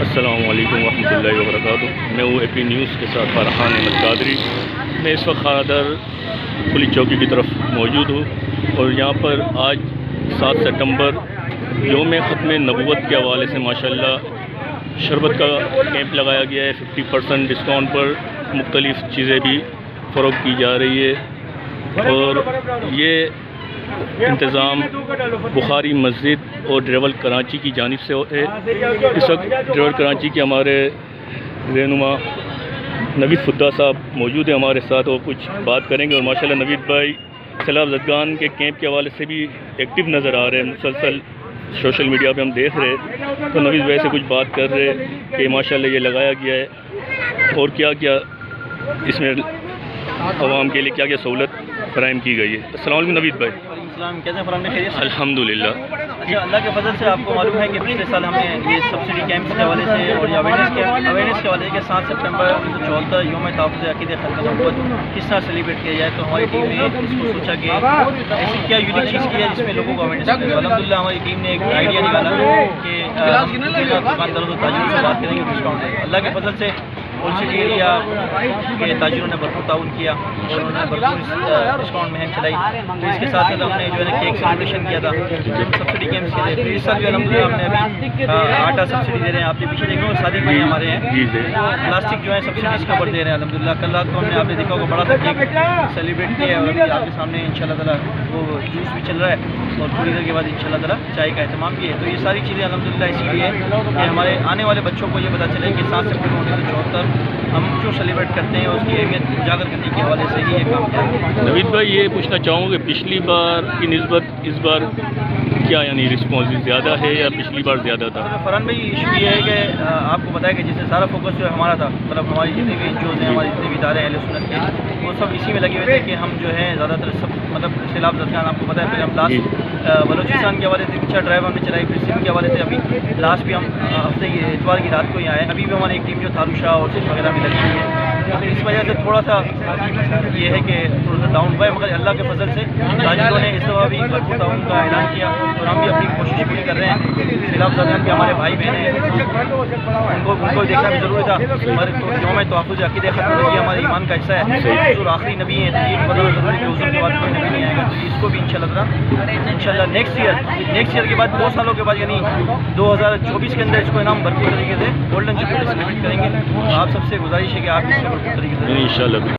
السلام علیکم ورحمۃ اللہ وبرکاتہ۔ میں وہ اے پی نیوز کے ساتھ فرحان احمد قادری۔ میں اس وقت خادر پولیس چوکی کی طرف موجود ہوں اور یہاں پر آج 7 ستمبر یوم ختم نبوت کے حوالے سے ماشاءاللہ شربت کا کیمپ لگایا گیا ہے۔ 50% ڈسکاؤنٹ پر مختلف چیزیں بھی فروخت کی جا رہی ہے اور یہ انتظام بخاری مسجد اور ٹریول کراچی کی جانب سے ہے۔ اس وقت ٹریول کراچی کے ہمارے رہنما نوید فدا صاحب موجود ہیں ہمارے ساتھ، وہ کچھ بات کریں گے اور ماشاءاللہ نوید بھائی سیلاب زدگان کے کیمپ کے حوالے سے بھی ایکٹیو نظر آ رہے ہیں، مسلسل سوشل میڈیا پہ ہم دیکھ رہے ہیں۔ تو نوید بھائی سے کچھ بات کر رہے ہیں کہ ماشاءاللہ یہ لگایا گیا ہے اور کیا کیا اس میں عوام کے لیے کیا کیا سہولت فراہم کی گئی ہے۔ السلام علیکم نوید بھائی۔ السلام، کیسے ہیں فرحان بھائی؟ خیریت سے؟ الحمدللہ۔ اچھا، اللہ کے فضل سے آپ کو معلوم ہے کہ پچھلے سال ہم نے یہ سبسڈی کیمپس کے حوالے سے اور یہ اویئرنیس کے حوالے سے 7 ستمبر 1974 یوم تحفظ عقیدہ ختم نبوت کس طرح سیلیبریٹ کیا جائے، تو ہماری ٹیم نے اس کو سوچا کہ ایسی کیا یونیک چیز کی ہے جس میں لوگوں کو اویئرنیس ملے۔ الحمدللہ ہماری ٹیم نے ایک آئیڈیا نکالا کہ دکانداروں سے تاجروں سے بات کریں گے ڈسکاؤنٹ دیں گے۔ اللہ کے فضل سے اولڈ سٹی ایریا کے تاجروں نے بھرپور تعاون کیا اور انہوں نے بھرپور ڈسکاؤنٹ مہم چلائی۔ تو اس کے ساتھ ساتھ ہم نے جو ہے نا کیک سیلیبریشن کیا تھا سبسڈی کیمپس کے لیے۔ اس سال بھی الحمدللہ ہم نے ابھی آٹا سبسڈی دے رہے ہیں۔ آپ کے پیچھے دیکھ رہے ہو صادق بھائی ہمارے ہیں، پلاسٹک جو ہے سبسڈیز کے اوپر دے رہے ہیں الحمدللہ۔ کل رات کو ہم نے آپ نے دیکھا ہوگا بڑا سا کیک سیلیبریٹ کیا ہے اور ابھی آپ کے سامنے انشاءاللہ تعالیٰ وہ جوس بھی چل رہا ہے اور تھوڑی دیر کے بعد انشاءاللہ تعالیٰ چائے کا اہتمام بھی ہے۔ تو یہ ساری چیزیں الحمدللہ اسی لیے کہ ہمارے آنے والے بچوں کو یہ پتہ چلے کہ 7 ستمبر 1974 ہم جو سیلیبریٹ کرتے ہیں اس کی اہمیت اجاگر کرنے کے حوالے سے ہی یہ کام کیا ہے۔ نوید بھائی یہ پوچھنا چاہوں گا کہ پچھلی بار کی نسبت اس بار کیا یعنی رسپانس زیادہ ہے یا پچھلی بار زیادہ تھا؟ فرحان بھائی ایشو یہ ہے کہ آپ کو پتہ ہے کہ جس سے سارا فوکس جو ہے ہمارا تھا، مطلب ہماری جتنے بھی NGOs ہیں، ہمارے جتنے بھی ادارے ہیں اہل سنت کے، وہ سب اسی میں لگے ہوئے تھے کہ ہم جو ہے زیادہ تر سب مطلب سیلاب زدگان آپ کو پتہ ہے پھر ہم لاسٹ بلوچستان کے حوالے سے پچھا ڈرائیو ہم نے چلائی، پھر سندھ کے حوالے سے ابھی لاسٹ بھی ہم ہفتے کی اتوار کی رات کو ہی آئے ہیں۔ ابھی بھی ہماری ایک ٹیم جو تھارو شاہ اور سندھ وغیرہ میں لگی ہوئی ہے۔ اس وجہ سے تھوڑا سا یہ ہے کہ تھوڑا سا ڈاؤن ہوا ہے، مگر اللہ کے فضل سے تاجروں نے اس دفعہ بھی بھرپور تعاون کا اعلان کیا اور ہم بھی اپنی کوشش پوری کر رہے ہیں۔ سیلاب زدگان کے ہمارے بھائی بہن ہیں، ان کو دیکھنا بھی ضروری تھا۔ ہمارے یوم تحفظ عقیدہ ختم یہ ہمارے ایمان کا حصہ ہے۔ حضور آخری نبی ہیں، تو یہ بتانا ضروری ہے کہ حضور کے بعد کوئی نبی نہیں آئے گا۔ تو اس کو بھی انشاءاللہ نیکسٹ ایئر کے بعد 2 سالوں کے بعد یعنی 2024 کے اندر اس کو انعام بھرپور طریقے سے گولڈن جوبلی سیلیبریٹ کریں گے۔ آپ سب سے گزارش ہے کہ آپ اس میں بھرپور طریقے سے انشاءاللہ